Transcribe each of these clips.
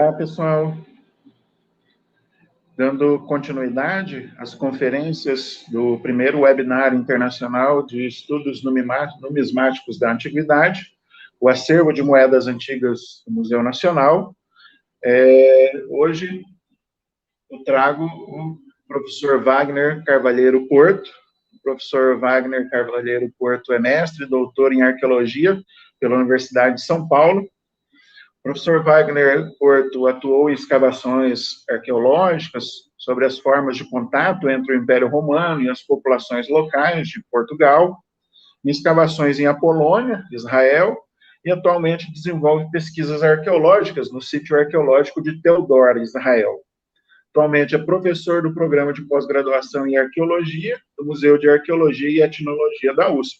Olá, pessoal. Dando continuidade às conferências do primeiro webinar internacional de estudos numismáticos da antiguidade, o acervo de moedas antigas do Museu Nacional. Hoje eu trago o professor Wagner Carvalheiro Porto. O professor Wagner Carvalheiro Porto é mestre e doutor em arqueologia pela Universidade de São Paulo. O professor Wagner Porto atuou em escavações arqueológicas sobre as formas de contato entre o Império Romano e as populações locais de Portugal, em escavações em Apolônia, Israel, e atualmente desenvolve pesquisas arqueológicas no sítio arqueológico de Teodora, Israel. Atualmente é professor do programa de pós-graduação em arqueologia do Museu de Arqueologia e Etnologia da USP.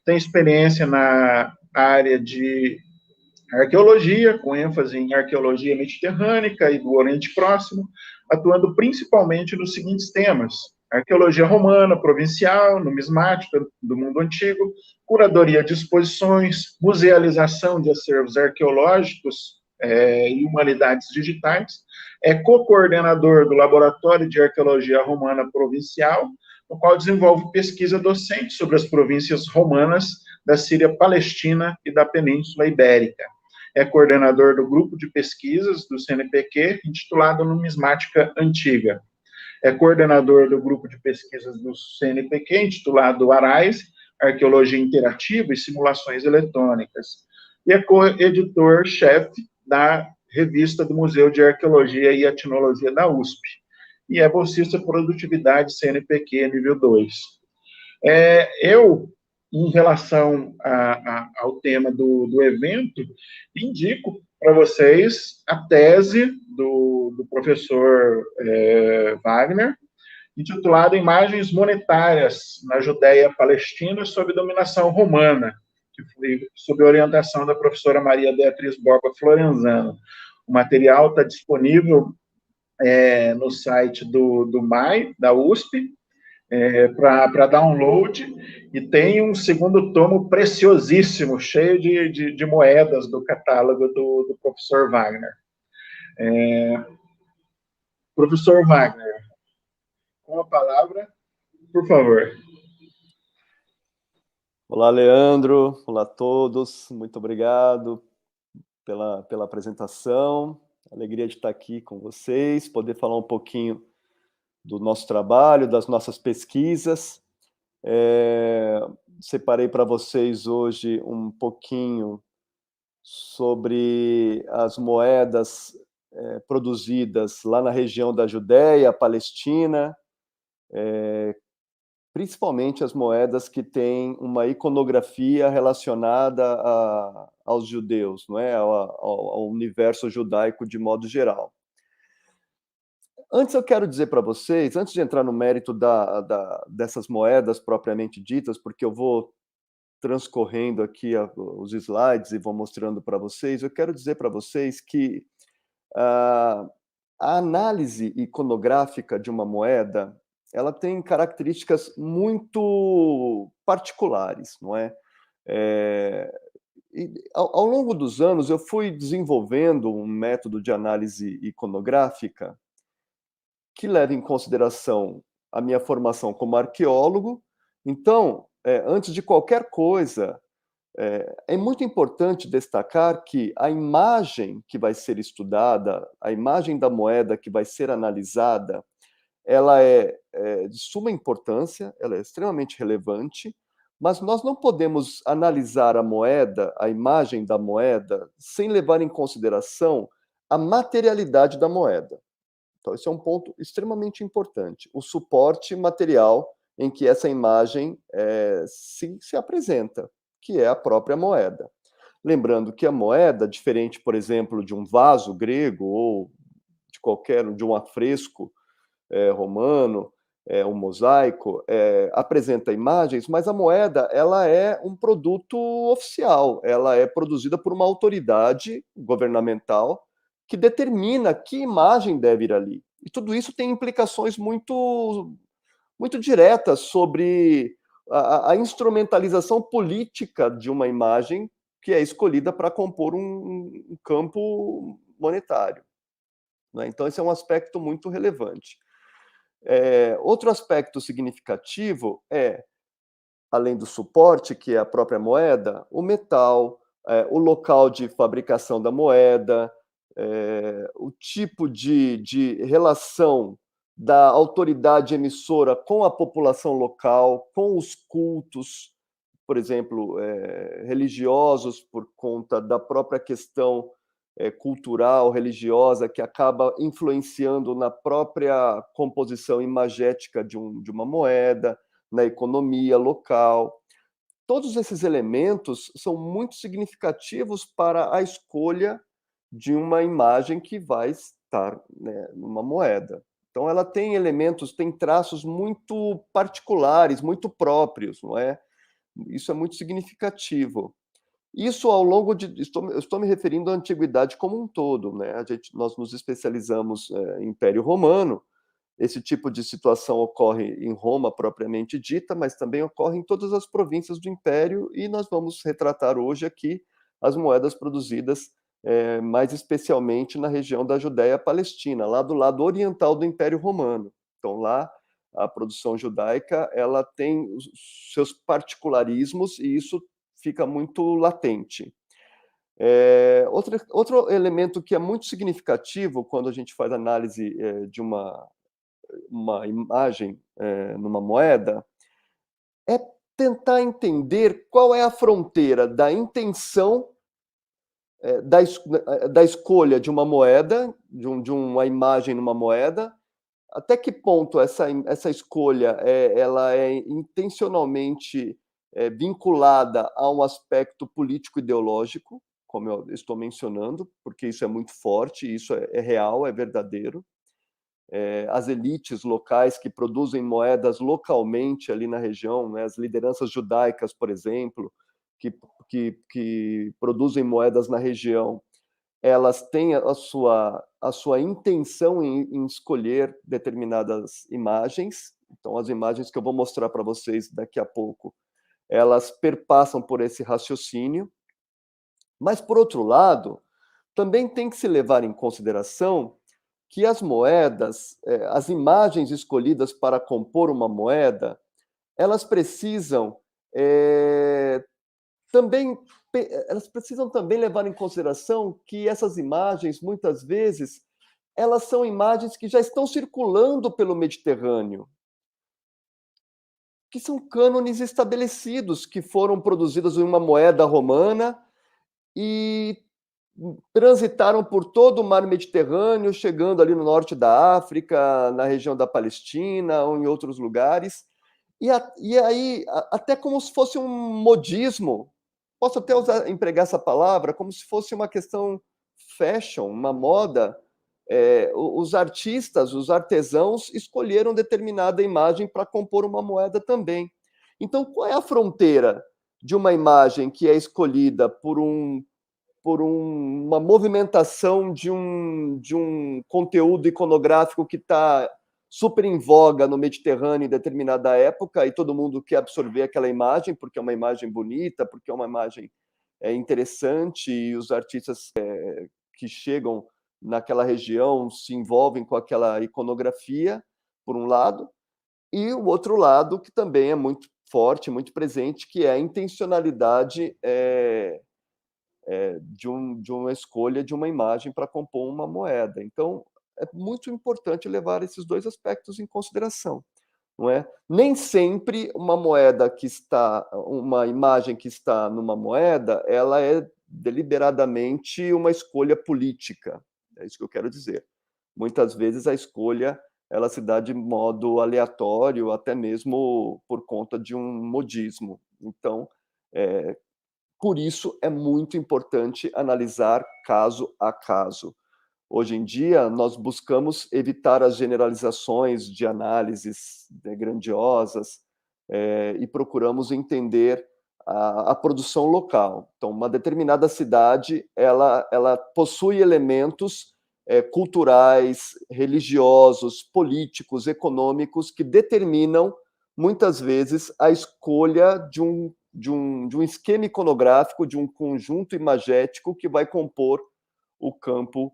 Tem experiência na área de arqueologia, com ênfase em arqueologia mediterrânea e do Oriente Próximo, atuando principalmente nos seguintes temas: arqueologia romana, provincial, numismática do mundo antigo, curadoria de exposições, musealização de acervos arqueológicos e humanidades digitais, é co-coordenador do Laboratório de Arqueologia Romana Provincial, no qual desenvolve pesquisa docente sobre as províncias romanas da Síria Palestina e da Península Ibérica. É coordenador do grupo de pesquisas do CNPq, intitulado Numismática Antiga. É coordenador do grupo de pesquisas do CNPq, intitulado ARAIS, Arqueologia Interativa e Simulações Eletrônicas. E é co-editor-chefe da revista do Museu de Arqueologia e Etnologia da USP. E é bolsista Produtividade CNPq nível 2. Em relação ao tema do evento, indico para vocês a tese do professor Wagner, intitulada Imagens Monetárias na Judéia Palestina sob dominação romana, que foi sob orientação da professora Maria Beatriz Borba Florenzano. O material está disponível no site do MAI, da USP, para download, e tem um segundo tomo preciosíssimo, cheio de moedas do catálogo do professor Wagner. Professor Wagner, com a palavra, por favor. Olá, Leandro. Olá a todos. Muito obrigado pela apresentação. Alegria de estar aqui com vocês, poder falar um pouquinho do nosso trabalho, das nossas pesquisas. Separei para vocês hoje um pouquinho sobre as moedas produzidas lá na região da Judéia, Palestina, principalmente as moedas que têm uma iconografia relacionada aos judeus, não é? ao universo judaico de modo geral. Antes eu quero dizer para vocês, antes de entrar no mérito dessas moedas propriamente ditas, porque eu vou transcorrendo aqui os slides e vou mostrando para vocês, eu quero dizer para vocês que a análise iconográfica de uma moeda, ela tem características muito particulares, não é? E ao longo dos anos eu fui desenvolvendo um método de análise iconográfica que leva em consideração a minha formação como arqueólogo. Então, antes de qualquer coisa, é muito importante destacar que a imagem que vai ser estudada, a imagem da moeda que vai ser analisada, ela é de suma importância, ela é extremamente relevante, mas nós não podemos analisar a moeda, a imagem da moeda, sem levar em consideração a materialidade da moeda. Então, esse é um ponto extremamente importante, o suporte material em que essa imagem se apresenta, que é a própria moeda. Lembrando que a moeda, diferente, por exemplo, de um vaso grego ou de um afresco romano, um mosaico, apresenta imagens, mas a moeda ela é um produto oficial, ela é produzida por uma autoridade governamental que determina que imagem deve ir ali. E tudo isso tem implicações muito diretas sobre a instrumentalização política de uma imagem que é escolhida para compor um campo monetário, né? Então, esse é um aspecto muito relevante. Outro aspecto significativo além do suporte, que é a própria moeda, o metal, o local de fabricação da moeda, o tipo de relação da autoridade emissora com a população local, com os cultos, por exemplo, religiosos, por conta da própria questão cultural, religiosa, que acaba influenciando na própria composição imagética de uma moeda, na economia local. Todos esses elementos são muito significativos para a escolha de uma imagem que vai estar, né, numa moeda. Então, ela tem elementos, tem traços muito particulares, muito próprios, não é? Isso é muito significativo. Isso ao longo de. Estou me referindo à antiguidade como um todo, né? Nós nos especializamos em Império Romano. Esse tipo de situação ocorre em Roma propriamente dita, mas também ocorre em todas as províncias do Império, e nós vamos retratar hoje aqui as moedas produzidas mais especialmente na região da Judéia-Palestina, lá do lado oriental do Império Romano. Então, lá, a produção judaica ela tem os seus particularismos e isso fica muito latente. Outro elemento que é muito significativo quando a gente faz análise de uma imagem numa moeda é tentar entender qual é a fronteira da intenção da escolha de uma moeda, de uma imagem numa moeda, até que ponto essa escolha ela é intencionalmente vinculada a um aspecto político-ideológico, como eu estou mencionando, porque isso é muito forte, isso é real, é verdadeiro. As elites locais que produzem moedas localmente ali na região, né, as lideranças judaicas, por exemplo, que produzem moedas na região, elas têm a sua intenção em escolher determinadas imagens. Então, as imagens que eu vou mostrar para vocês daqui a pouco, elas perpassam por esse raciocínio. Mas, por outro lado, também tem que se levar em consideração que as moedas, as imagens escolhidas para compor uma moeda, elas precisam também levar em consideração que essas imagens, muitas vezes, elas são imagens que já estão circulando pelo Mediterrâneo, que são cânones estabelecidos, que foram produzidos em uma moeda romana e transitaram por todo o mar Mediterrâneo, chegando ali no norte da África, na região da Palestina ou em outros lugares. E aí, até como se fosse um modismo, posso até empregar essa palavra, como se fosse uma questão fashion, uma moda. Os artistas, os artesãos escolheram determinada imagem para compor uma moeda também. Então, qual é a fronteira de uma imagem que é escolhida por uma movimentação de um conteúdo iconográfico que está super em voga no Mediterrâneo em determinada época, e todo mundo quer absorver aquela imagem, porque é uma imagem bonita, porque é uma imagem interessante, e os artistas que chegam naquela região se envolvem com aquela iconografia, por um lado, e o outro lado, que também é muito forte, muito presente, que é a intencionalidade de uma escolha de uma imagem para compor uma moeda. Então, é muito importante levar esses dois aspectos em consideração, não é? Nem sempre uma imagem que está numa moeda, ela é deliberadamente uma escolha política. É isso que eu quero dizer. Muitas vezes a escolha ela se dá de modo aleatório, até mesmo por conta de um modismo. Então, por isso é muito importante analisar caso a caso. Hoje em dia, nós buscamos evitar as generalizações de análises grandiosas e procuramos entender a produção local. Então, uma determinada cidade, ela possui elementos culturais, religiosos, políticos, econômicos que determinam, muitas vezes, a escolha de um esquema iconográfico, de um conjunto imagético que vai compor o campo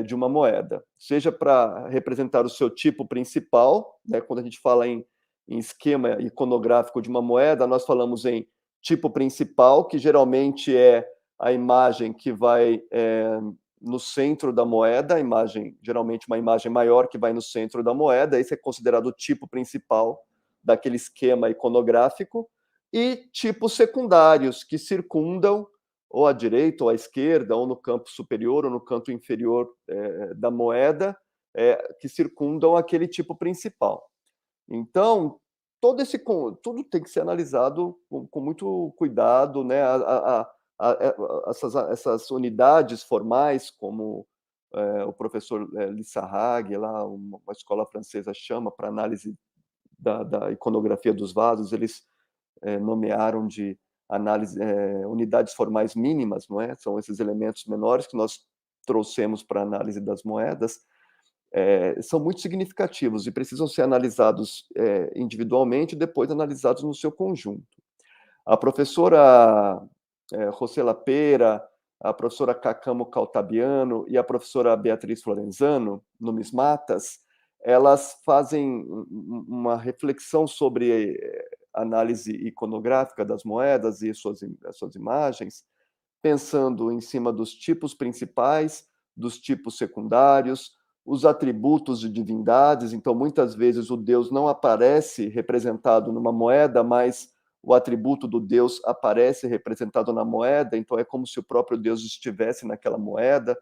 de uma moeda, seja para representar o seu tipo principal, né? Quando a gente fala em esquema iconográfico de uma moeda, nós falamos em tipo principal, que geralmente é a imagem que vai no centro da moeda, a imagem, geralmente uma imagem maior que vai no centro da moeda, esse é considerado o tipo principal daquele esquema iconográfico, e tipos secundários que circundam ou à direita ou à esquerda, ou no campo superior ou no canto inferior da moeda, que circundam aquele tipo principal. Então, tudo tem que ser analisado com muito cuidado, né? Essas unidades formais, como o professor Lissarrag, lá uma escola francesa chama para análise da iconografia dos vasos, eles nomearam de análise, unidades formais mínimas, não é? São esses elementos menores que nós trouxemos para a análise das moedas, são muito significativos e precisam ser analisados individualmente e depois analisados no seu conjunto. A professora Rosela Pera, a professora Cacamo Caltabiano e a professora Beatriz Florenzano, numismatas, elas fazem uma reflexão sobre análise iconográfica das moedas e suas imagens, pensando em cima dos tipos principais, dos tipos secundários, os atributos de divindades. Então, muitas vezes o Deus não aparece representado numa moeda, mas o atributo do Deus aparece representado na moeda, então é como se o próprio Deus estivesse naquela moeda,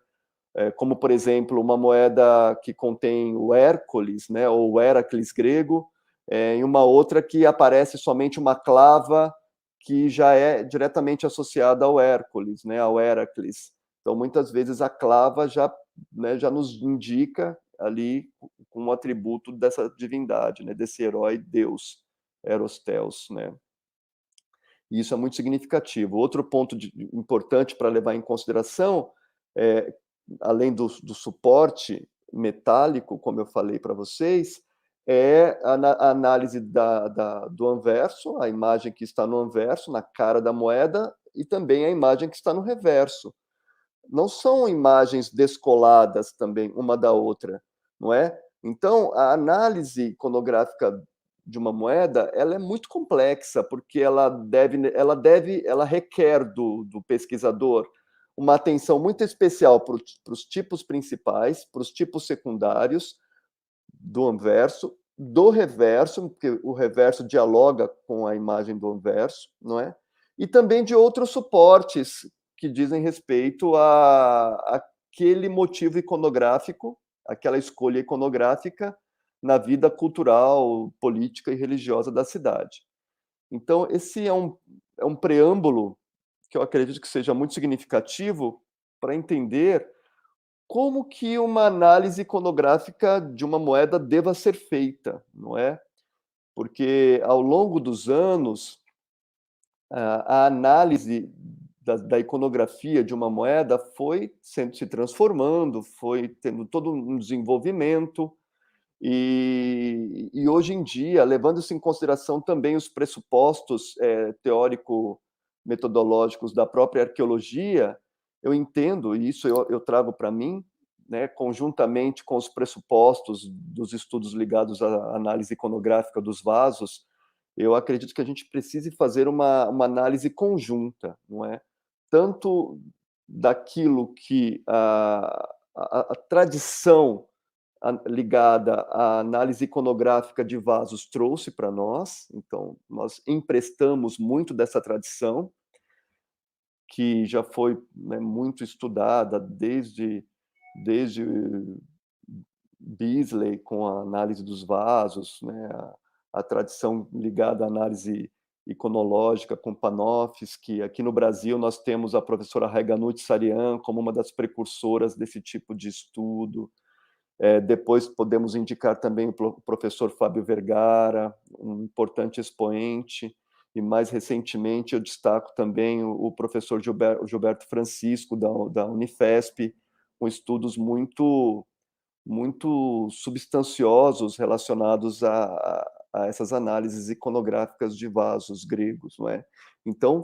como, por exemplo, uma moeda que contém o Hércules, né, ou o Heracles grego, e uma outra que aparece somente uma clava que já é diretamente associada ao Hércules, né, ao Heracles. Então, muitas vezes a clava já, né, já nos indica ali com um atributo dessa divindade, né, desse herói Deus, Eros Theos, né. E isso é muito significativo. Outro ponto importante para levar em consideração, além do suporte metálico, como eu falei para vocês, é a análise do anverso, a imagem que está no anverso, na cara da moeda, e também a imagem que está no reverso. Não são imagens descoladas também uma da outra, não é? Então, a análise iconográfica de uma moeda, ela é muito complexa, porque ela requer do pesquisador uma atenção muito especial para os tipos principais, para os tipos secundários do anverso, do reverso, porque o reverso dialoga com a imagem do anverso, não é? E também de outros suportes que dizem respeito àquele motivo iconográfico, aquela escolha iconográfica na vida cultural, política e religiosa da cidade. Então, esse é um preâmbulo que eu acredito que seja muito significativo para entender como que uma análise iconográfica de uma moeda deva ser feita, não é? Porque ao longo dos anos, a análise da iconografia de uma moeda foi se transformando, foi tendo todo um desenvolvimento, e hoje em dia, levando-se em consideração também os pressupostos teórico-metodológicos da própria arqueologia, eu entendo, e isso eu trago para mim, né, conjuntamente com os pressupostos dos estudos ligados à análise iconográfica dos vasos, eu acredito que a gente precise fazer uma análise conjunta, não é? Tanto daquilo que a tradição ligada à análise iconográfica de vasos trouxe para nós, então nós emprestamos muito dessa tradição, que já foi, né, muito estudada desde Beasley com a análise dos vasos, né, a tradição ligada à análise iconológica com Panofsky. Aqui no Brasil nós temos a professora Reganut Sarian como uma das precursoras desse tipo de estudo. Depois podemos indicar também o professor Fábio Vergara, um importante expoente, e mais recentemente eu destaco também o professor Gilberto Francisco, da Unifesp, com estudos muito substanciosos relacionados a essas análises iconográficas de vasos gregos, não é? Então,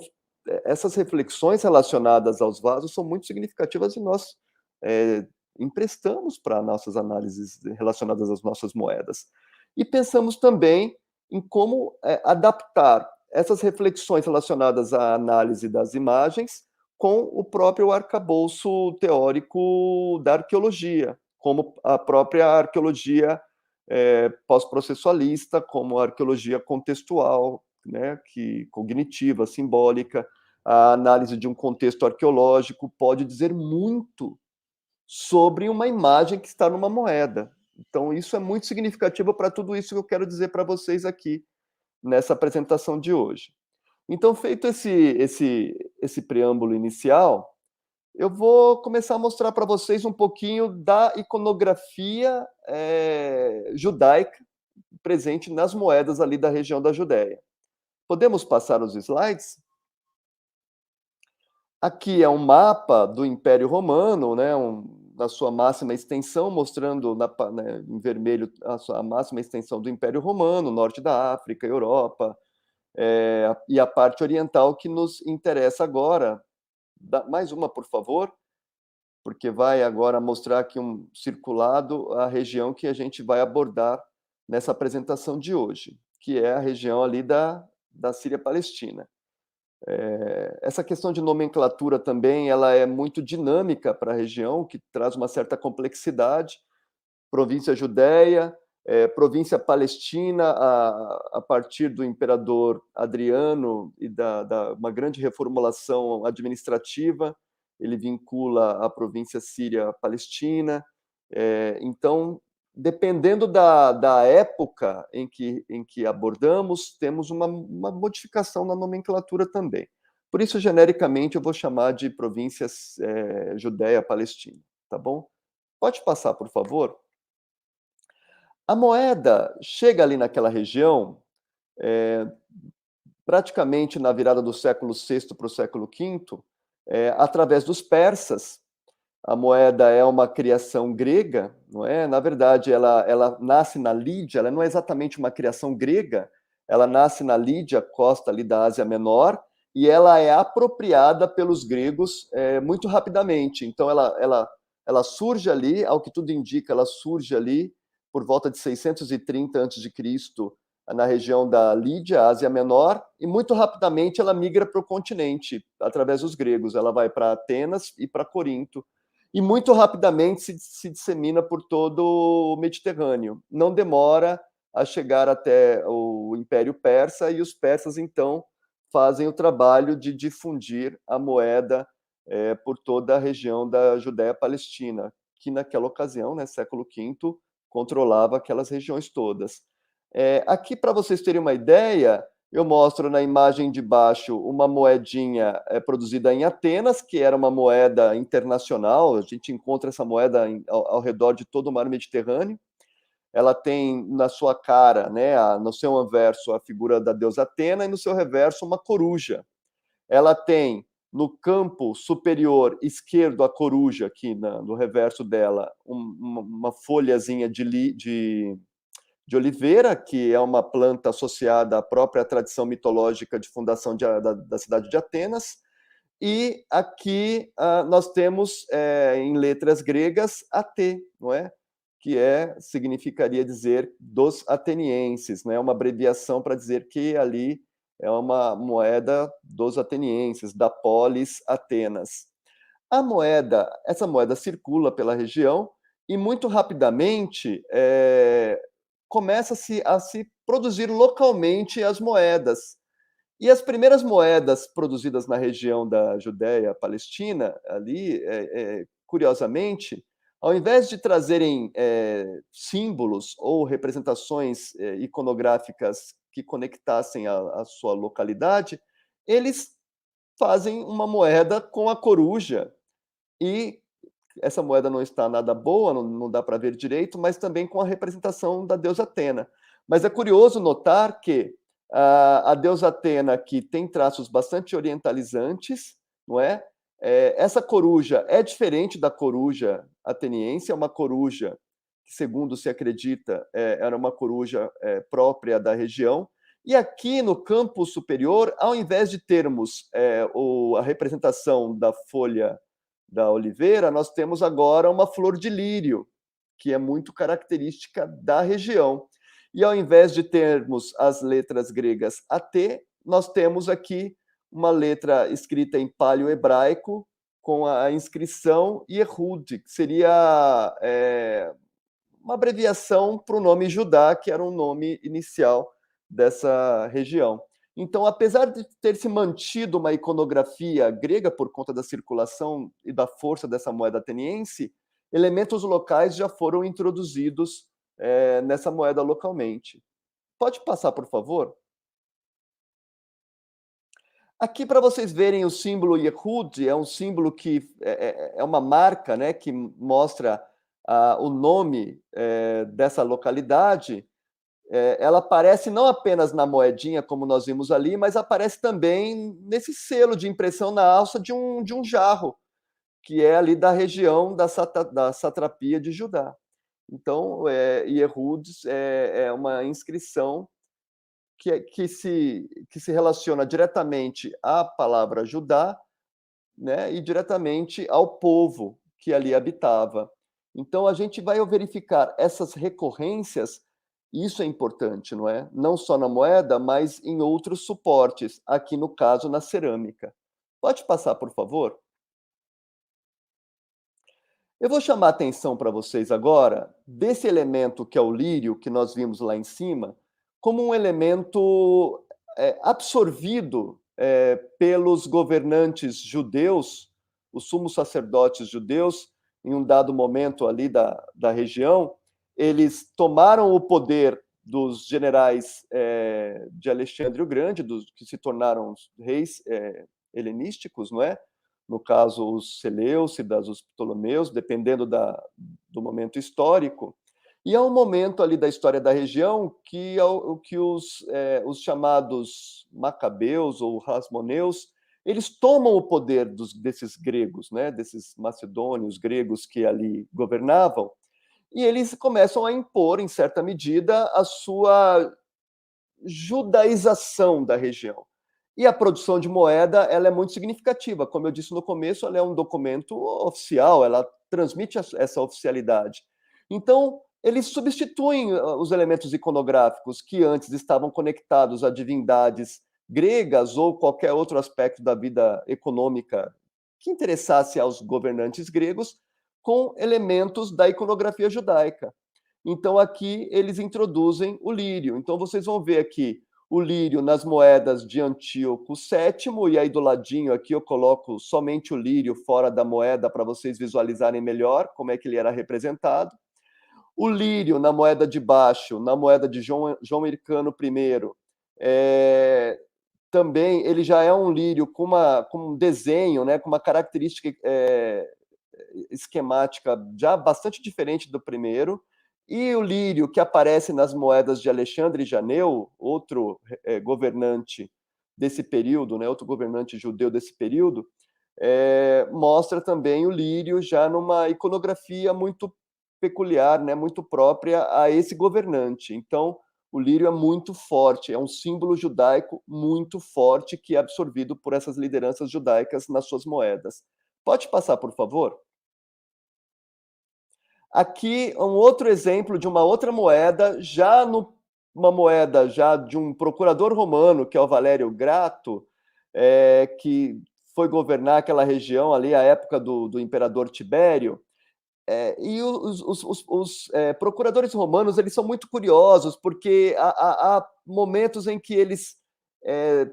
essas reflexões relacionadas aos vasos são muito significativas e nós emprestamos para nossas análises relacionadas às nossas moedas. E pensamos também em como adaptar essas reflexões relacionadas à análise das imagens com o próprio arcabouço teórico da arqueologia, como a própria arqueologia pós-processualista, como a arqueologia contextual, né, cognitiva, simbólica. A análise de um contexto arqueológico pode dizer muito sobre uma imagem que está numa moeda. Então, isso é muito significativo para tudo isso que eu quero dizer para vocês aqui, nessa apresentação de hoje. Então, feito esse preâmbulo inicial, eu vou começar a mostrar para vocês um pouquinho da iconografia judaica presente nas moedas ali da região da Judéia. Podemos passar os slides? Aqui é um mapa do Império Romano, né, na sua máxima extensão, mostrando em vermelho a máxima extensão do Império Romano, norte da África, Europa, e a parte oriental que nos interessa agora. Mais uma, por favor, porque vai agora mostrar aqui um circulado a região que a gente vai abordar nessa apresentação de hoje, que é a região ali da Síria-Palestina. Essa questão de nomenclatura também ela é muito dinâmica para a região, que traz uma certa complexidade. Província Judéia, província Palestina, a partir do imperador Adriano e uma grande reformulação administrativa, ele vincula a província Síria-Palestina. Então, dependendo da época em que abordamos, temos uma modificação na nomenclatura também. Por isso, genericamente, eu vou chamar de província Judéia-Palestina, tá bom? Pode passar, por favor? A moeda chega ali naquela região, praticamente na virada do século VI para o século V, através dos persas. A moeda é uma criação grega, não é? Na verdade, ela nasce na Lídia, ela não é exatamente uma criação grega, ela nasce na Lídia, costa ali da Ásia Menor, e ela é apropriada pelos gregos muito rapidamente. Então, ela surge ali, ao que tudo indica, ela surge ali por volta de 630 a.C., na região da Lídia, Ásia Menor, e muito rapidamente ela migra para o continente, através dos gregos. Ela vai para Atenas e para Corinto, e muito rapidamente se dissemina por todo o Mediterrâneo. Não demora a chegar até o Império Persa, e os persas, então, fazem o trabalho de difundir a moeda por toda a região da Judéia-Palestina, que naquela ocasião, né, século V, controlava aquelas regiões todas. Aqui, para vocês terem uma ideia, eu mostro na imagem de baixo uma moedinha produzida em Atenas, que era uma moeda internacional. A gente encontra essa moeda ao redor de todo o mar Mediterrâneo. Ela tem na sua cara, né, no seu anverso, a figura da deusa Atena, e no seu reverso uma coruja. Ela tem no campo superior esquerdo a coruja, aqui no reverso dela, uma folhazinha de oliveira, que é uma planta associada à própria tradição mitológica de fundação da cidade de Atenas. E aqui nós temos, em letras gregas, AT, não é? Que significaria dizer dos atenienses, né? Uma abreviação para dizer que ali é uma moeda dos atenienses, da polis Atenas. Essa moeda circula pela região e muito rapidamente começa-se a se produzir localmente as moedas. E as primeiras moedas produzidas na região da Judéia, Palestina, ali, curiosamente, ao invés de trazerem símbolos ou representações iconográficas que conectassem a sua localidade, eles fazem uma moeda com a coruja, e essa moeda não está nada boa, não dá para ver direito, mas também com a representação da deusa Atena. Mas é curioso notar que a deusa Atena aqui tem traços bastante orientalizantes, não é? Essa coruja é diferente da coruja ateniense, é uma coruja que, segundo se acredita, era uma coruja própria da região. E aqui no campo superior, ao invés de termos a representação da folha da oliveira, nós temos agora uma flor de lírio, que é muito característica da região. E ao invés de termos as letras gregas AT, nós temos aqui uma letra escrita em paleo-hebraico com a inscrição Yehud, que seria uma abreviação para o nome Judá, que era o nome inicial dessa região. Então, apesar de ter se mantido uma iconografia grega por conta da circulação e da força dessa moeda ateniense, elementos locais já foram introduzidos nessa moeda localmente. Pode passar, por favor? Aqui, para vocês verem o símbolo Yehud, é um símbolo que é uma marca, né, que mostra o nome dessa localidade. Ela aparece não apenas na moedinha, como nós vimos ali, mas aparece também nesse selo de impressão na alça de um jarro, que é ali da região da satrapia de Judá. Então, Yehud é uma inscrição que se relaciona diretamente à palavra Judá, né, e diretamente ao povo que ali habitava. Então, a gente vai verificar essas recorrências, isso é importante, não é? Não só na moeda, mas em outros suportes, aqui no caso na cerâmica. Pode passar, por favor? Eu vou chamar a atenção para vocês agora desse elemento que é o lírio, que nós vimos lá em cima, como um elemento absorvido pelos governantes judeus, os sumos sacerdotes judeus, em um dado momento ali da região, eles tomaram o poder dos generais de Alexandre o Grande, que se tornaram reis helenísticos, não é? No caso, os Seleucidas, os Ptolomeus, dependendo do momento histórico. E é um momento ali da história da região que os chamados Macabeus ou Hasmoneus, eles tomam o poder desses gregos, né, desses macedônios gregos que ali governavam, e eles começam a impor, em certa medida, a sua judaização da região. E a produção de moeda, ela é muito significativa. Como eu disse no começo, ela é um documento oficial, ela transmite essa oficialidade. Então, eles substituem os elementos iconográficos que antes estavam conectados a divindades gregas ou qualquer outro aspecto da vida econômica que interessasse aos governantes gregos, com elementos da iconografia judaica. Então, aqui eles introduzem o lírio. Então, vocês vão ver aqui o lírio nas moedas de Antíoco VII, e aí do ladinho aqui eu coloco somente o lírio fora da moeda para vocês visualizarem melhor como é que ele era representado. O lírio na moeda de baixo, na moeda de João Hircano I, também ele já é um lírio com um desenho, né, com uma característica esquemática já bastante diferente do primeiro. E o lírio que aparece nas moedas de Alexandre Janeu, outro governante desse período, né, outro governante judeu desse período, mostra também o lírio já numa iconografia muito peculiar, né, muito própria a esse governante. Então, o lírio é muito forte, é um símbolo judaico muito forte que é absorvido por essas lideranças judaicas nas suas moedas. Pode passar, por favor? Aqui um outro exemplo de uma outra moeda, uma moeda já de um procurador romano, que é o Valério Grato, que foi governar aquela região ali à época do imperador Tibério. E os procuradores romanos, eles são muito curiosos, porque há momentos em que eles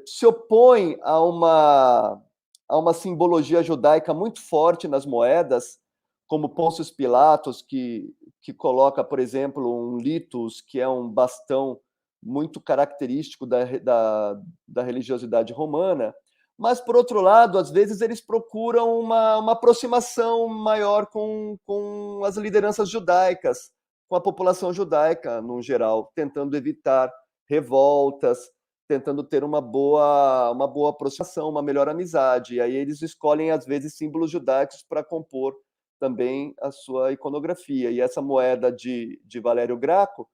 se opõem a uma simbologia judaica muito forte nas moedas, como Pôncio Pilatos, que coloca, por exemplo, um litus, que é um bastão muito característico da religiosidade romana. Mas, por outro lado, às vezes eles procuram uma aproximação maior com as lideranças judaicas, com a população judaica, no geral, tentando evitar revoltas, tentando ter uma boa aproximação, uma melhor amizade. E aí eles escolhem, às vezes, símbolos judaicos para compor também a sua iconografia. E essa moeda de Valério Graco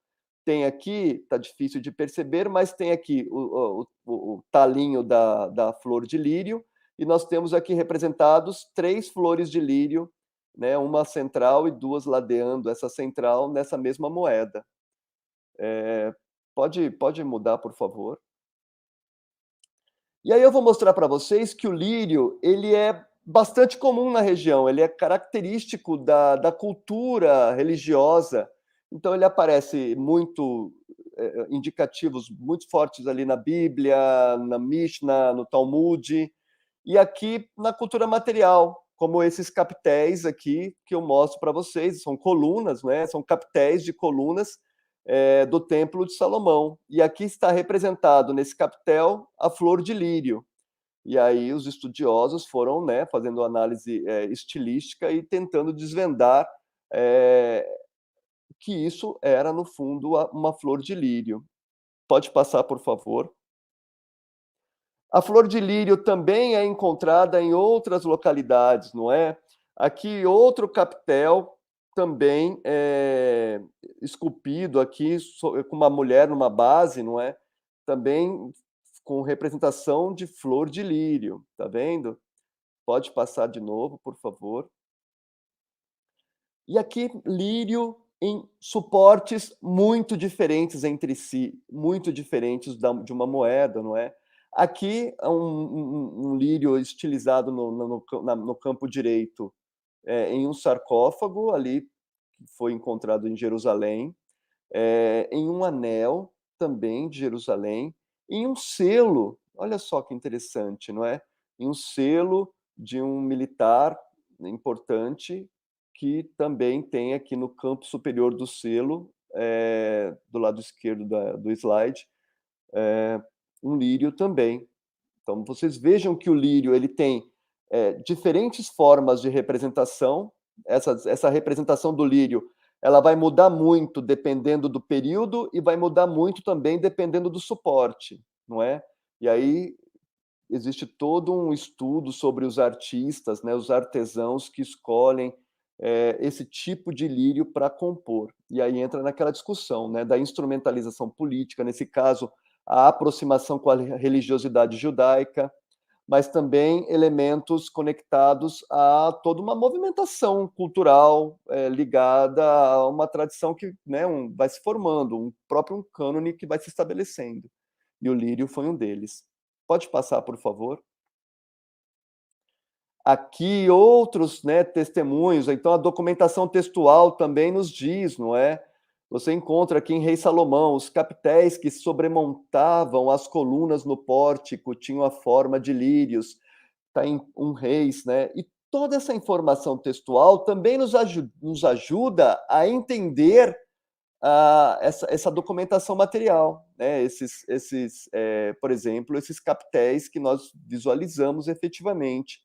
tem aqui, está difícil de perceber, mas tem aqui o talinho da flor de lírio, e nós temos aqui representados 3 flores de lírio, né, uma central e 2 ladeando essa central nessa mesma moeda. Pode mudar, por favor. E aí eu vou mostrar para vocês que o lírio, ele é bastante comum na região, ele é característico da cultura religiosa, então ele aparece muito, indicativos muito fortes ali na Bíblia, na Mishnah, no Talmud, e aqui na cultura material, como esses capitéis aqui que eu mostro para vocês, são colunas, né? São capitéis de colunas do Templo de Salomão. E aqui está representado nesse capitel a flor de lírio. E aí os estudiosos foram, né, fazendo análise estilística e tentando desvendar que isso era, no fundo, uma flor de lírio. Pode passar, por favor. A flor de lírio também é encontrada em outras localidades, não é? Aqui outro capitel também esculpido aqui com uma mulher numa base, não é? Também com representação de flor de lírio, tá vendo? Pode passar de novo, por favor. E aqui lírio em suportes muito diferentes entre si, muito diferentes de uma moeda, não é? Aqui um lírio estilizado no campo direito, em um sarcófago ali, que foi encontrado em Jerusalém, em um anel também de Jerusalém, em um selo, olha só que interessante, não é? Em um selo de um militar importante, que também tem aqui no campo superior do selo, do lado esquerdo do slide, um lírio também. Então, vocês vejam que o lírio ele tem diferentes formas de representação. Essa representação do lírio ela vai mudar muito dependendo do período e vai mudar muito também dependendo do suporte, não é? E aí existe todo um estudo sobre os artistas, né, os artesãos que escolhem esse tipo de lírio para compor. E aí entra naquela discussão, né, da instrumentalização política, nesse caso, a aproximação com a religiosidade judaica, mas também elementos conectados a toda uma movimentação cultural ligada a uma tradição que, né, vai se formando, um próprio cânone que vai se estabelecendo. E o lírio foi um deles. Pode passar, por favor. Aqui outros, né, testemunhos, então a documentação textual também nos diz, não é? Você encontra aqui em Rei Salomão, os capitéis que sobremontavam as colunas no pórtico tinham a forma de lírios, está em um Reis, né? E toda essa informação textual também nos ajuda a entender essa documentação material, né? Por exemplo, esses capitéis que nós visualizamos efetivamente.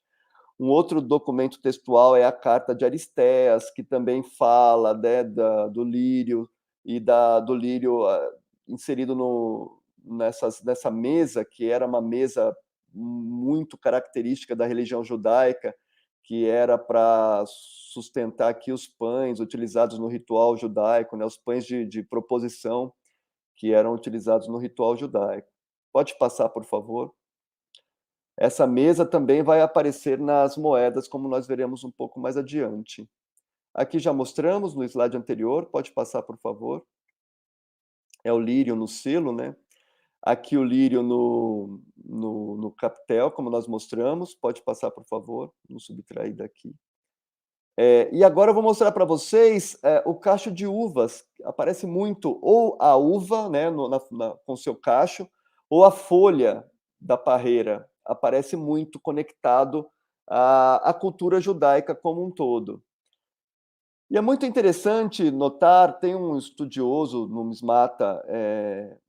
Um outro documento textual é a Carta de Aristeas, que também fala, né, do lírio e do lírio inserido nessa mesa, que era uma mesa muito característica da religião judaica, que era para sustentar aqui os pães utilizados no ritual judaico, né, os pães de proposição que eram utilizados no ritual judaico. Pode passar, por favor. Essa mesa também vai aparecer nas moedas, como nós veremos um pouco mais adiante. Aqui já mostramos no slide anterior, pode passar, por favor. É o lírio no selo, né? Aqui o lírio no capitel, como nós mostramos. Pode passar, por favor. Vamos subtrair daqui. E agora eu vou mostrar para vocês o cacho de uvas. Aparece muito ou a uva, né, com seu cacho, ou a folha da parreira. Aparece muito conectado à cultura judaica como um todo. E é muito interessante notar, tem um estudioso numismata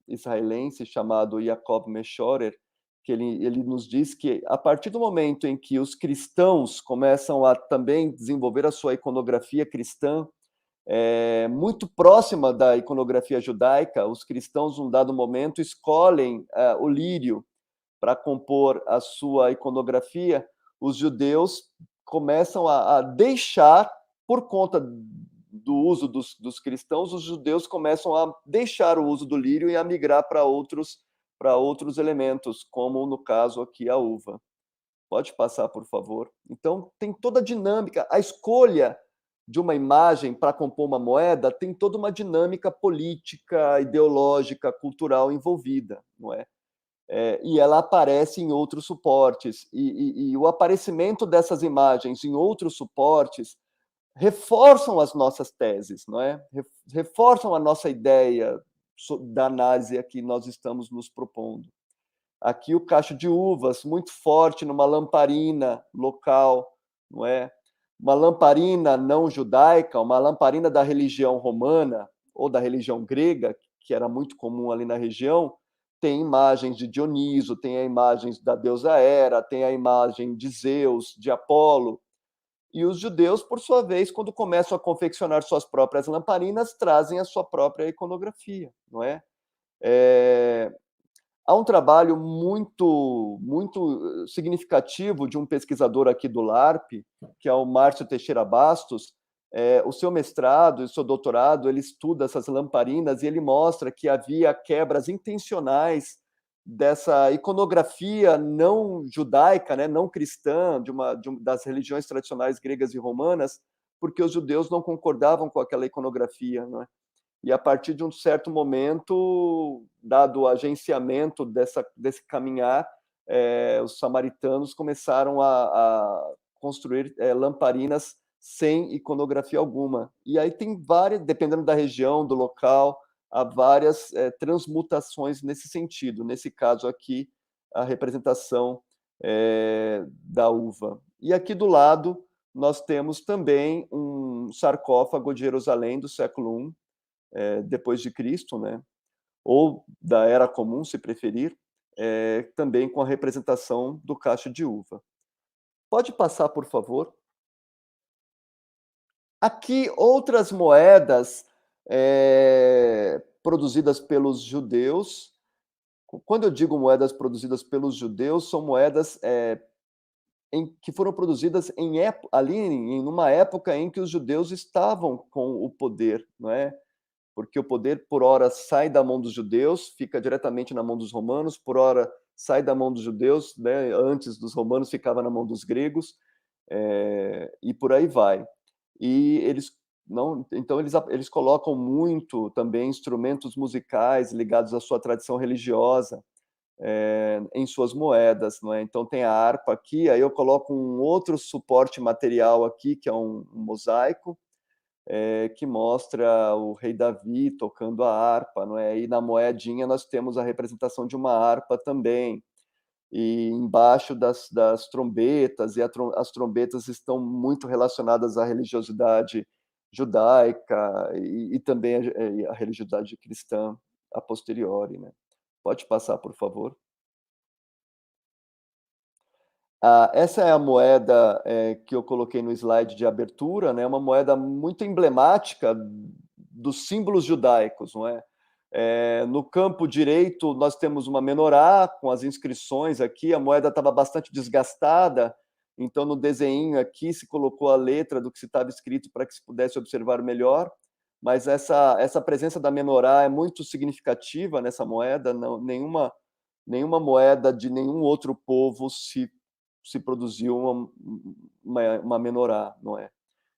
israelense chamado Yaakov Meshorer, que ele nos diz que a partir do momento em que os cristãos começam a também desenvolver a sua iconografia cristã, muito próxima da iconografia judaica, os cristãos, num dado momento, escolhem o lírio para compor a sua iconografia, os judeus começam a deixar, por conta do uso dos cristãos, os judeus começam a deixar o uso do lírio e a migrar para outros elementos, como no caso aqui a uva. Pode passar, por favor. Então, tem toda a dinâmica. A escolha de uma imagem para compor uma moeda tem toda uma dinâmica política, ideológica, cultural envolvida, não é? E ela aparece em outros suportes. E o aparecimento dessas imagens em outros suportes reforçam as nossas teses, não é? Reforçam a nossa ideia da análise a que nós estamos nos propondo. Aqui o cacho de uvas, muito forte numa lamparina local, não é? Uma lamparina não judaica, uma lamparina da religião romana ou da religião grega, que era muito comum ali na região, tem imagens de Dioniso, tem a imagens da deusa Hera, tem a imagem de Zeus, de Apolo. E os judeus, por sua vez, quando começam a confeccionar suas próprias lamparinas, trazem a sua própria iconografia, não é? Há um trabalho muito significativo de um pesquisador aqui do LARP, que é o Márcio Teixeira Bastos. O seu mestrado e o seu doutorado, ele estuda essas lamparinas e ele mostra que havia quebras intencionais dessa iconografia não judaica, né, não cristã, das religiões tradicionais gregas e romanas, porque os judeus não concordavam com aquela iconografia, né? E a partir de um certo momento, dado o agenciamento desse caminhar, os samaritanos começaram a construir lamparinas sem iconografia alguma. E aí tem várias, dependendo da região, do local, há várias transmutações nesse sentido. Nesse caso aqui, a representação da uva. E aqui do lado, nós temos também um sarcófago de Jerusalém do século I, depois de Cristo, né? Ou da Era Comum, se preferir, também com a representação do cacho de uva. Pode passar, por favor. Aqui, outras moedas produzidas pelos judeus. Quando eu digo moedas produzidas pelos judeus, são moedas que foram produzidas ali em uma época em que os judeus estavam com o poder, não é? Porque o poder, por hora, sai da mão dos judeus, fica diretamente na mão dos romanos, por hora sai da mão dos judeus, né? Antes dos romanos ficava na mão dos gregos, e por aí vai. E então eles colocam muito também instrumentos musicais ligados à sua tradição religiosa em suas moedas, não é? Então tem a harpa aqui, aí eu coloco um outro suporte material aqui, que é um mosaico, que mostra o rei Davi tocando a harpa, não é? E na moedinha nós temos a representação de uma harpa também. E embaixo das trombetas, e as trombetas estão muito relacionadas à religiosidade judaica e também a religiosidade cristã a posteriori, né? Pode passar, por favor. Essa é a moeda que eu coloquei no slide de abertura, né? Uma moeda muito emblemática dos símbolos judaicos, não é? No campo direito, nós temos uma menorá com as inscrições aqui, a moeda estava bastante desgastada, então no desenho aqui se colocou a letra do que se estava escrito para que se pudesse observar melhor, mas essa presença da menorá é muito significativa nessa moeda, não, nenhuma moeda de nenhum outro povo se produziu uma menorá, não é?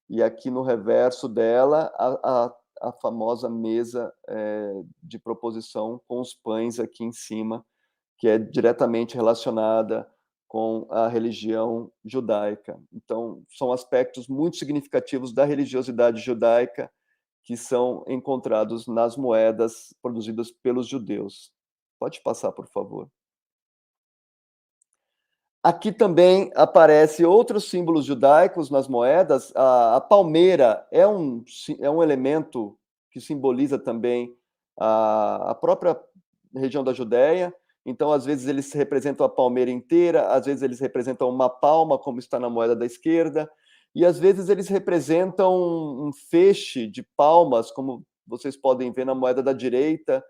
E aqui no reverso dela, a famosa mesa de proposição com os pães aqui em cima, que é diretamente relacionada com a religião judaica. Então, são aspectos muito significativos da religiosidade judaica que são encontrados nas moedas produzidas pelos judeus. Pode passar, por favor. Aqui também aparecem outros símbolos judaicos nas moedas. A palmeira é um elemento que simboliza também a própria região da Judéia. Então, às vezes, eles representam a palmeira inteira, às vezes, eles representam uma palma, como está na moeda da esquerda, e às vezes, eles representam um feixe de palmas, como vocês podem ver na moeda da direita,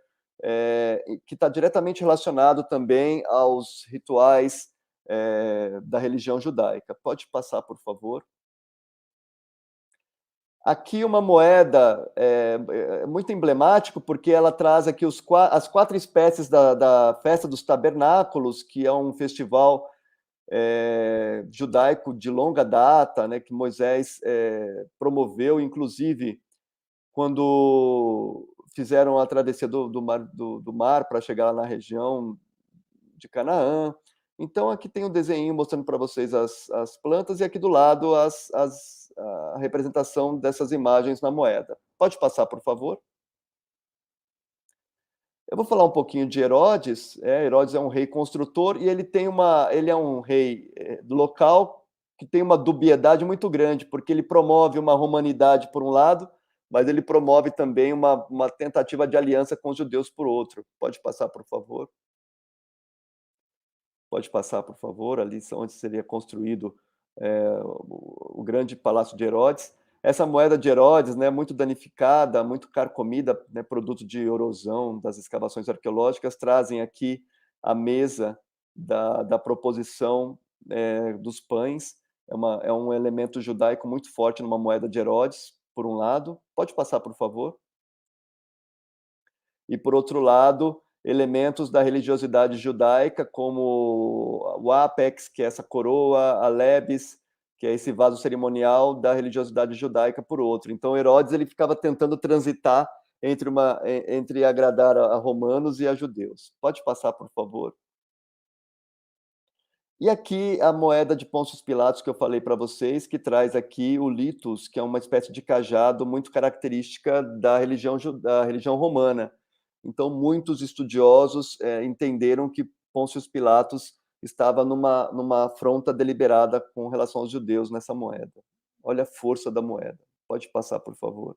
que está diretamente relacionado também aos rituais da religião judaica. Pode passar, por favor. Aqui uma moeda muito emblemático, porque ela traz aqui as 4 espécies da Festa dos Tabernáculos, que é um festival judaico de longa data, né, que Moisés promoveu, inclusive quando fizeram a travessia do mar para chegar lá na região de Canaã. Então, aqui tem um desenho mostrando para vocês as plantas e aqui do lado a representação dessas imagens na moeda. Pode passar, por favor? Eu vou falar um pouquinho de Herodes. Herodes é um rei construtor e ele é um rei local que tem uma dubiedade muito grande, porque ele promove uma romanidade por um lado, mas ele promove também uma tentativa de aliança com os judeus por outro. Pode passar, por favor? Pode passar, por favor, ali onde seria construído o grande palácio de Herodes. Essa moeda de Herodes, né, muito danificada, muito carcomida, né, produto de erosão das escavações arqueológicas, trazem aqui a mesa da proposição dos pães. É um elemento judaico muito forte numa moeda de Herodes, por um lado. Pode passar, por favor? E, por outro lado, elementos da religiosidade judaica, como o ápex, que é essa coroa, a lebis, que é esse vaso cerimonial da religiosidade judaica, por outro. Então, Herodes ele ficava tentando transitar entre agradar a romanos e a judeus. Pode passar, por favor? E aqui a moeda de Pôncio Pilatos que eu falei para vocês, que traz aqui o litus, que é uma espécie de cajado muito característica da religião romana. Então, muitos estudiosos entenderam que Pôncio Pilatos estava numa afronta deliberada com relação aos judeus nessa moeda. Olha a força da moeda. Pode passar, por favor.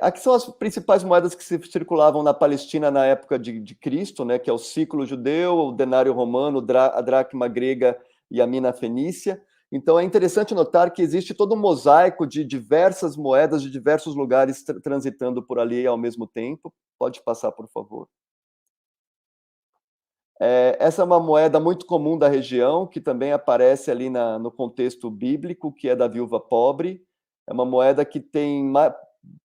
Aqui são as principais moedas que circulavam na Palestina na época de Cristo, né, que é o sículo judeu, o denário romano, a dracma grega e a mina fenícia. Então é interessante notar que existe todo um mosaico de diversas moedas de diversos lugares transitando por ali ao mesmo tempo. Pode passar, por favor. Essa é uma moeda muito comum da região, que também aparece ali no contexto bíblico, que é da viúva pobre. É uma moeda que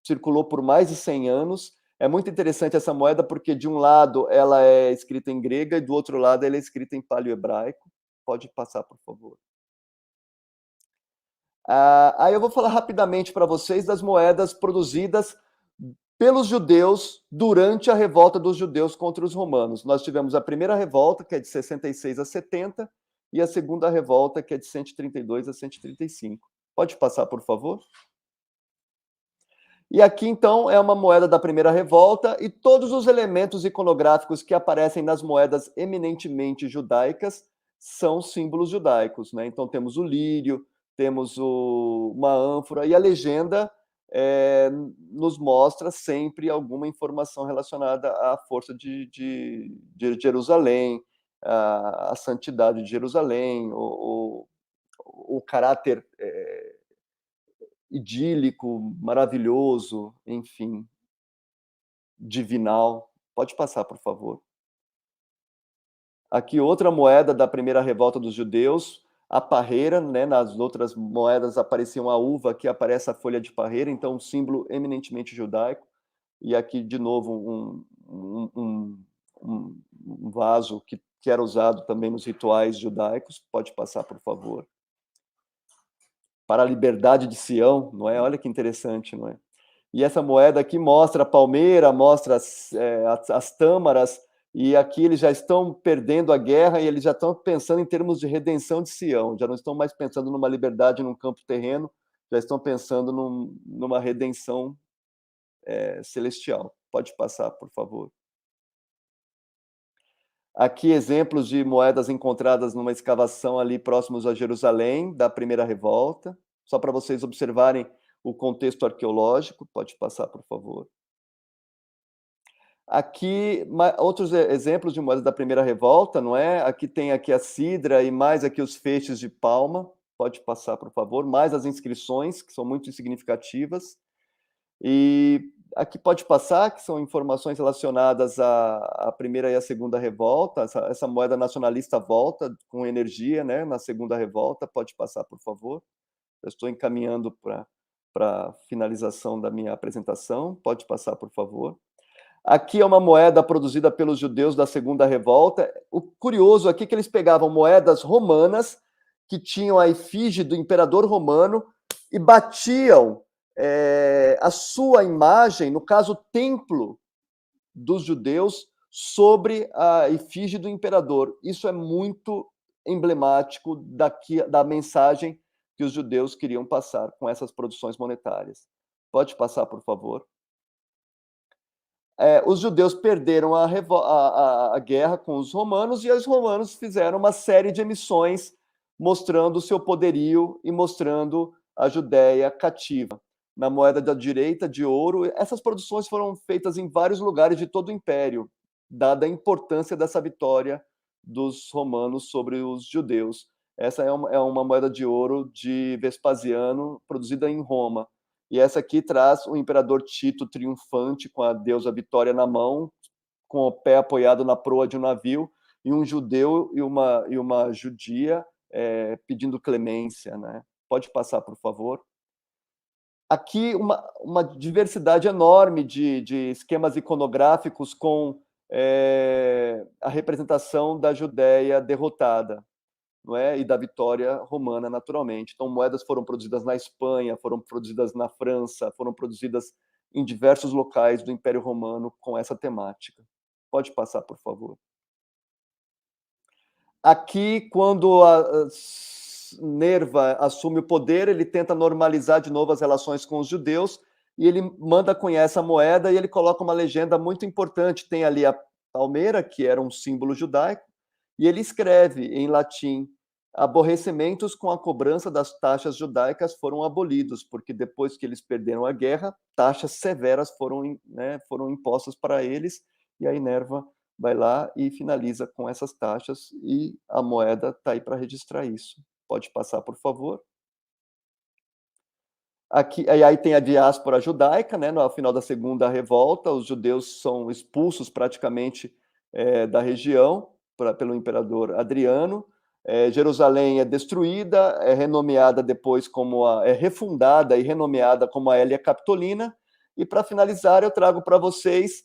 circulou por mais de 100 anos. É muito interessante essa moeda porque, de um lado, ela é escrita em grega e, do outro lado, ela é escrita em paleohebraico. Pode passar, por favor. Aí eu vou falar rapidamente para vocês das moedas produzidas pelos judeus durante a revolta dos judeus contra os romanos. Nós tivemos a primeira revolta, que é de 66 a 70, e a segunda revolta, que é de 132 a 135. Pode passar, por favor? E aqui, então, é uma moeda da primeira revolta, e todos os elementos iconográficos que aparecem nas moedas eminentemente judaicas são símbolos judaicos, né? Então, temos o lírio, temos uma ânfora, e a legenda nos mostra sempre alguma informação relacionada à força de Jerusalém, a santidade de Jerusalém, o caráter idílico, maravilhoso, enfim, divinal. Pode passar, por favor. Aqui outra moeda da primeira revolta dos judeus, a parreira, né? Nas outras moedas aparecia uma uva, aqui aparece a folha de parreira, então um símbolo eminentemente judaico. E aqui, de novo, um vaso que era usado também nos rituais judaicos. Pode passar, por favor. Para a liberdade de Sião, não é? Olha que interessante, não é? E essa moeda aqui mostra a palmeira, mostra as tâmaras, e aqui eles já estão perdendo a guerra e eles já estão pensando em termos de redenção de Sião, já não estão mais pensando numa liberdade num campo terreno, já estão pensando numa redenção celestial. Pode passar, por favor. Aqui exemplos de moedas encontradas numa escavação ali próximos a Jerusalém, da primeira revolta, só para vocês observarem o contexto arqueológico. Pode passar, por favor. Aqui, outros exemplos de moedas da primeira revolta, não é? Aqui tem aqui a cidra e mais aqui os feixes de palma. Pode passar, por favor. Mais as inscrições, que são muito significativas. E aqui pode passar, que são informações relacionadas à primeira e à segunda revolta. Essa moeda nacionalista volta com energia, né, na segunda revolta. Pode passar, por favor. Eu estou encaminhando para a finalização da minha apresentação. Pode passar, por favor. Aqui é uma moeda produzida pelos judeus da Segunda Revolta. O curioso aqui é que eles pegavam moedas romanas que tinham a efígie do imperador romano e batiam a sua imagem, no caso, o templo dos judeus, sobre a efígie do imperador. Isso é muito emblemático da mensagem que os judeus queriam passar com essas produções monetárias. Pode passar, por favor. Os judeus perderam a guerra com os romanos e os romanos fizeram uma série de emissões mostrando o seu poderio e mostrando a Judéia cativa. Na moeda da direita, de ouro, essas produções foram feitas em vários lugares de todo o Império, dada a importância dessa vitória dos romanos sobre os judeus. Essa é uma moeda de ouro de Vespasiano, produzida em Roma. E essa aqui traz o imperador Tito triunfante, com a deusa Vitória na mão, com o pé apoiado na proa de um navio, e um judeu e uma judia pedindo clemência, né? Pode passar, por favor. Aqui uma diversidade enorme de esquemas iconográficos com a representação da Judéia derrotada, não é? E da vitória romana, naturalmente. Então, moedas foram produzidas na Espanha, foram produzidas na França, foram produzidas em diversos locais do Império Romano com essa temática. Pode passar, por favor. Aqui, quando Nerva assume o poder, ele tenta normalizar de novo as relações com os judeus e ele manda cunhar essa moeda e ele coloca uma legenda muito importante. Tem ali a palmeira, que era um símbolo judaico, e ele escreve em latim: aborrecimentos com a cobrança das taxas judaicas foram abolidos, porque depois que eles perderam a guerra, taxas severas foram impostas para eles, e aí Nerva vai lá e finaliza com essas taxas, e a moeda está aí para registrar isso. Pode passar, por favor. Aqui, aí tem a diáspora judaica, né? No final da Segunda Revolta, os judeus são expulsos praticamente da região pelo imperador Adriano. Jerusalém é destruída, é renomeada depois como refundada e renomeada como a Hélia Capitolina. E para finalizar, eu trago para vocês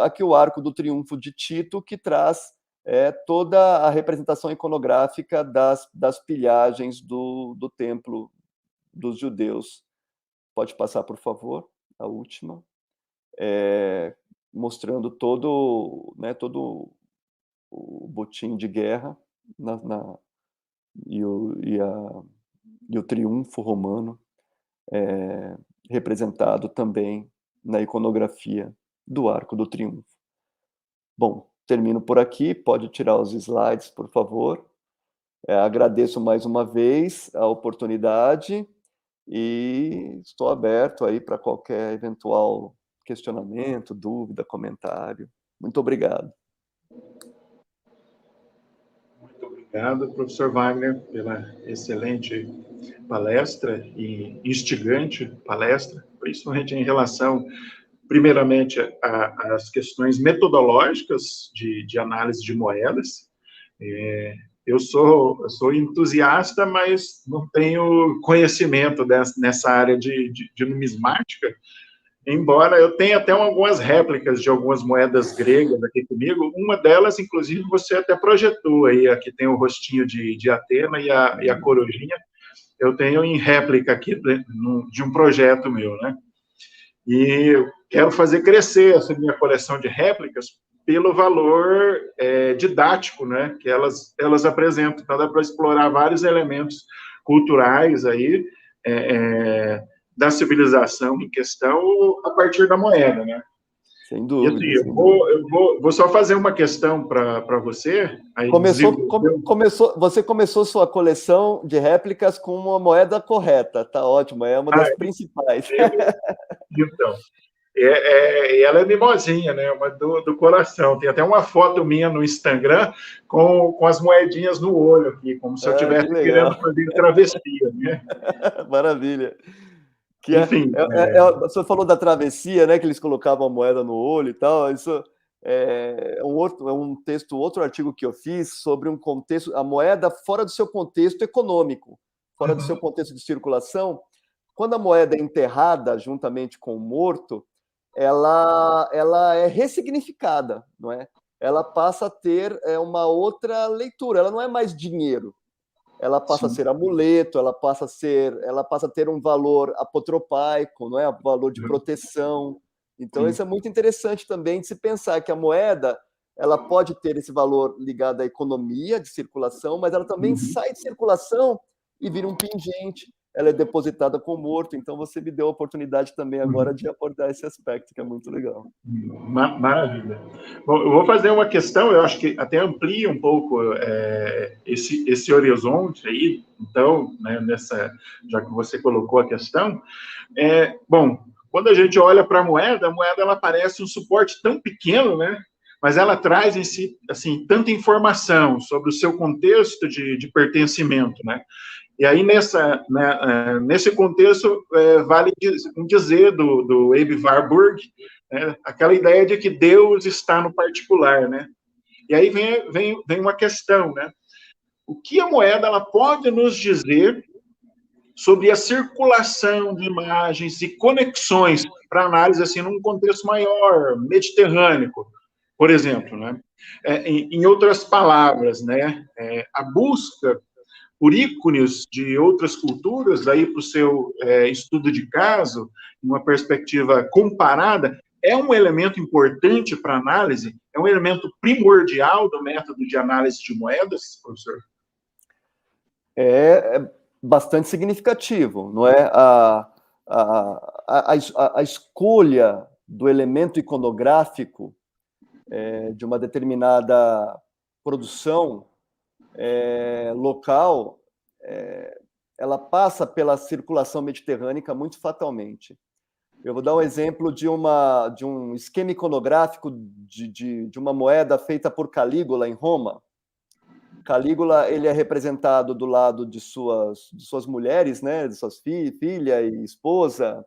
aqui o Arco do Triunfo de Tito, que traz toda a representação iconográfica das pilhagens do templo dos judeus. Pode passar, por favor, a última. Mostrando todo o botim de guerra e o triunfo romano, representado também na iconografia do Arco do Triunfo. Bom, termino por aqui. Pode tirar os slides, por favor. Agradeço mais uma vez a oportunidade e estou aberto aí para qualquer eventual questionamento, dúvida, comentário. Muito obrigado. Muito obrigado, professor Wagner, pela excelente palestra e instigante palestra, principalmente em relação, primeiramente, às questões metodológicas de análise de moedas. Eu sou entusiasta, mas não tenho conhecimento nessa área de numismática, embora eu tenha até algumas réplicas de algumas moedas gregas aqui comigo. Uma delas, inclusive, você até projetou aí, aqui tem o rostinho de Atena e a corujinha. Eu tenho em réplica aqui de um projeto meu, né? E eu quero fazer crescer essa minha coleção de réplicas pelo valor didático, né, que elas apresentam. Então, dá para explorar vários elementos culturais aí, da civilização em questão a partir da moeda, né? Sem dúvida. E assim, eu vou só fazer uma questão para você. Aí você começou sua coleção de réplicas com uma moeda correta, tá ótimo, é uma das principais. Então, ela é mimosinha, né? Uma do coração. Tem até uma foto minha no Instagram com as moedinhas no olho aqui, como se eu estivesse querendo fazer travessia, né? Maravilha. Enfim. Você falou da travessia, né? Que eles colocavam a moeda no olho e tal. Isso outro artigo que eu fiz sobre um contexto, a moeda fora do seu contexto econômico, fora do seu contexto de circulação. Quando a moeda é enterrada juntamente com o morto, ela é ressignificada, não é? Ela passa a ter uma outra leitura, ela não é mais dinheiro, ela passa a Sim. ser amuleto, ela passa a ter um valor apotropaico, não é? Um valor de proteção. Então, Sim. isso é muito interessante também de se pensar que a moeda ela pode ter esse valor ligado à economia de circulação, mas ela também sai de circulação e vira um pingente, ela é depositada com o morto. Então, você me deu a oportunidade também agora de abordar esse aspecto, que é muito legal. Maravilha. Bom, eu vou fazer uma questão, eu acho que até amplia um pouco esse horizonte aí, então, né, já que você colocou a questão. Bom, quando a gente olha para a moeda ela parece um suporte tão pequeno, né? Mas ela traz em si, assim, tanta informação sobre o seu contexto de pertencimento, né? E aí, nesse contexto, vale dizer do Abe Warburg, né, aquela ideia de que Deus está no particular, né? E aí vem uma questão, né? O que a moeda ela pode nos dizer sobre a circulação de imagens e conexões para análise assim num contexto maior, mediterrâneo, por exemplo, né? Em outras palavras, né? A busca por ícones de outras culturas, aí para o seu estudo de caso, uma perspectiva comparada, é um elemento importante para análise, é um elemento primordial do método de análise de moedas, professor? É bastante significativo, não é? A escolha do elemento iconográfico de uma determinada produção local, ela passa pela circulação mediterrânea muito fatalmente. Eu vou dar um exemplo de um esquema iconográfico de uma moeda feita por Calígula em Roma. Calígula ele é representado do lado de suas mulheres, né, de suas filha e esposa,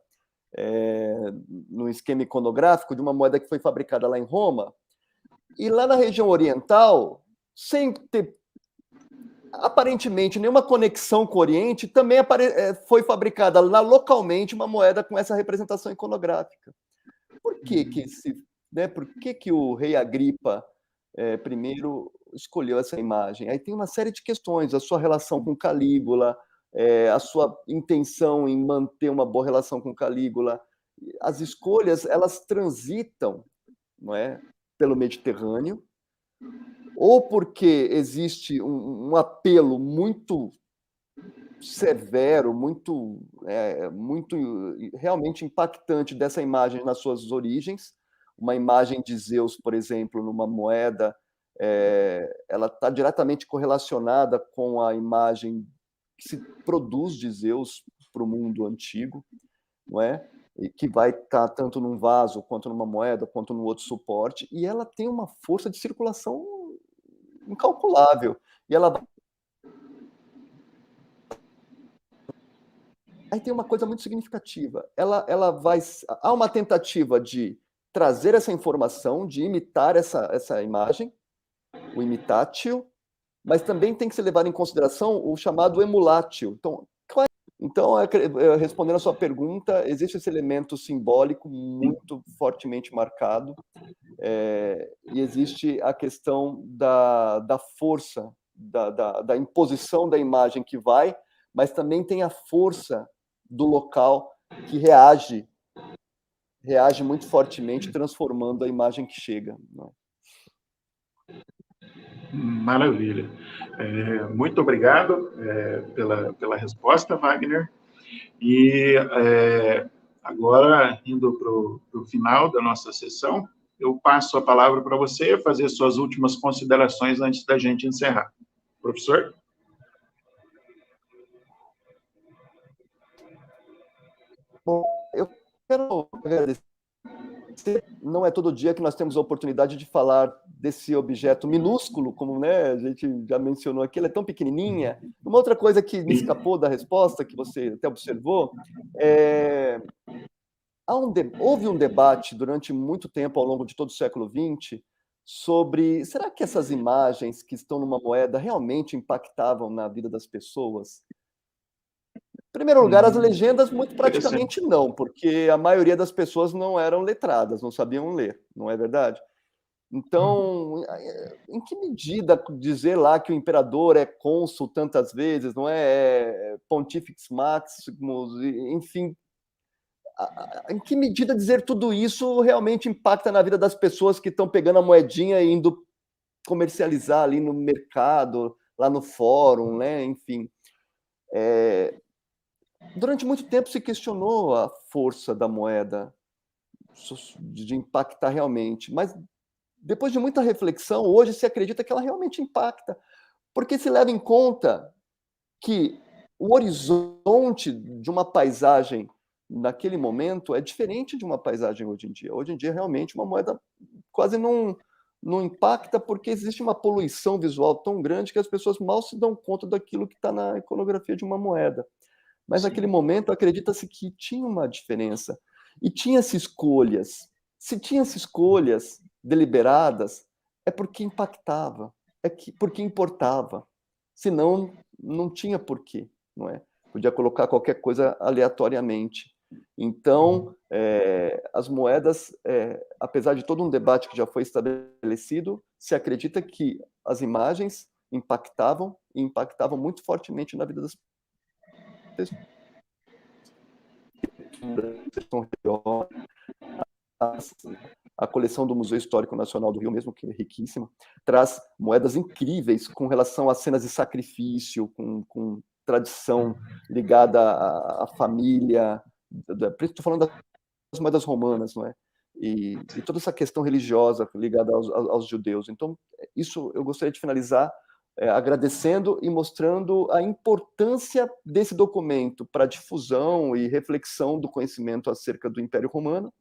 no esquema iconográfico de uma moeda que foi fabricada lá em Roma. E lá na região oriental, sem ter aparentemente nenhuma conexão com o Oriente, também foi fabricada lá localmente uma moeda com essa representação iconográfica. Por que que o rei Agripa primeiro escolheu essa imagem? Aí tem uma série de questões, a sua relação com Calígula, a sua intenção em manter uma boa relação com Calígula. As escolhas, elas transitam, não é, pelo Mediterrâneo, ou porque existe um apelo muito severo, muito realmente impactante dessa imagem nas suas origens. Uma imagem de Zeus, por exemplo, numa moeda, ela está diretamente correlacionada com a imagem que se produz de Zeus para o mundo antigo, não é? E que vai estar tanto num vaso, quanto numa moeda, quanto num outro suporte, e ela tem uma força de circulação incalculável. E ela Aí tem uma coisa muito significativa. Há uma tentativa de trazer essa informação, de imitar essa imagem, o imitátil, mas também tem que ser levado em consideração o chamado emulátil. Então, respondendo a sua pergunta, existe esse elemento simbólico muito fortemente marcado, e existe a questão da força, da imposição da imagem que vai, mas também tem a força do local que reage muito fortemente, transformando a imagem que chega. Né? Maravilha. Muito obrigado pela resposta, Wagner. E agora, indo para o final da nossa sessão, eu passo a palavra para você fazer suas últimas considerações antes da gente encerrar. Professor? Bom, eu quero agradecer. Não é todo dia que nós temos a oportunidade de falar desse objeto minúsculo, como, né, a gente já mencionou aqui, ele é tão pequenininha. Uma outra coisa que me escapou da resposta, que você até observou, houve um debate durante muito tempo, ao longo de todo o século XX, sobre será que essas imagens que estão numa moeda realmente impactavam na vida das pessoas? primeiro lugar, as legendas, muito praticamente não, porque a maioria das pessoas não eram letradas, não sabiam ler, não é verdade? Então, em que medida dizer lá que o imperador é cônsul tantas vezes, não é Pontifex Maximus, enfim, em que medida dizer tudo isso realmente impacta na vida das pessoas que estão pegando a moedinha e indo comercializar ali no mercado, lá no fórum, né? Enfim. Durante muito tempo se questionou a força da moeda de impactar realmente, mas depois de muita reflexão, hoje se acredita que ela realmente impacta, porque se leva em conta que o horizonte de uma paisagem naquele momento é diferente de uma paisagem hoje em dia. Hoje em dia, realmente, uma moeda quase não impacta porque existe uma poluição visual tão grande que as pessoas mal se dão conta daquilo que está na iconografia de uma moeda. Mas naquele momento acredita-se que tinha uma diferença. E tinha-se escolhas. Se tinha-se escolhas deliberadas, é porque impactava, porque importava. Senão, não tinha porquê, não é? Podia colocar qualquer coisa aleatoriamente. Então, as moedas, apesar de todo um debate que já foi estabelecido, se acredita que as imagens impactavam, e impactavam muito fortemente na vida das pessoas. A coleção do Museu Histórico Nacional do Rio, mesmo que é riquíssima, traz moedas incríveis com relação a cenas de sacrifício, com tradição ligada à família. Estou falando das moedas romanas, não é? E toda essa questão religiosa ligada aos judeus. Então, isso eu gostaria de finalizar agradecendo e mostrando a importância desse documento para a difusão e reflexão do conhecimento acerca do Império Romano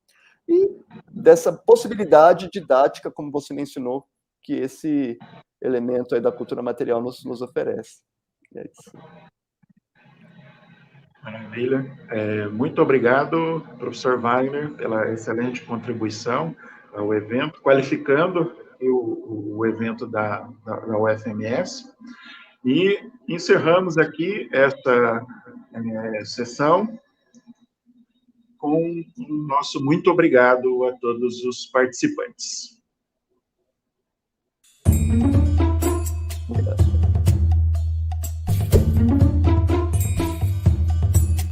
e dessa possibilidade didática, como você mencionou, que esse elemento aí da cultura material nos oferece. É isso. Maravilha. Muito obrigado, professor Wagner, pela excelente contribuição ao evento, qualificando o evento da UFMS. E encerramos aqui esta sessão com o nosso muito obrigado a todos os participantes. Obrigado.